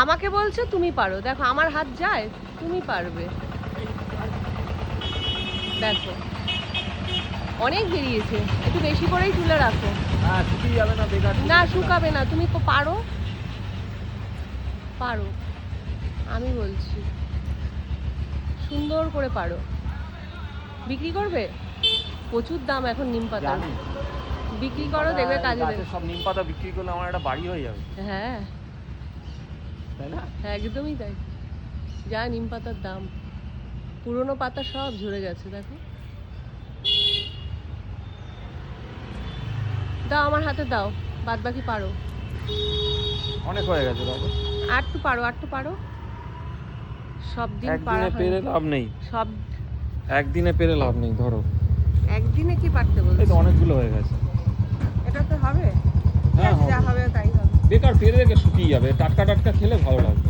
আমাকে বলছো তুমি পারো, দেখো আমার হাত যায়, তুমি পারবে। দেখো অনেক বেরিয়েছে, একটু বেশি করেই তুলে রাখো। হ্যাঁ শুকিয়ে যাবে না বেকার। না শুকাবে না, তুমি পারো পারো, আমি বলছি সুন্দর করে পারো। বিক্রি করবে? প্রচুর দাম এখন নিম পাতার। জানি। বিক্রি করো, দেখবে কাজে দেবে। সব নিম পাতা বিক্রি করলে আমার একটা বাড়ি হয়ে যাবে, হ্যাঁ তাই না? একদমই তাই। যা নিম পাতার দাম, পুরনো পাতা সব ঝরে গেছে দেখো। দাও আমার হাতে দাও, বাদ বাকি পারো। অনেক হয়ে গেছে দাদা। আর একটু পারো, আর একটু পারো। সব দিন পারা একদিনে হয় পেরে না। লাভ নেই, সব একদিনে পেরে লাভ নেই। ধরো একদিনে কি পারতে এই বলছো? তো অনেকগুলো হয়ে গেছে। এটা তো হবে, হ্যাঁ যা হবে। হবে তাই হবে। বেকার পেরে রেখে শুকিয়ে যাবে, টাটকা টাটকা খেলে ভালো লাগবে।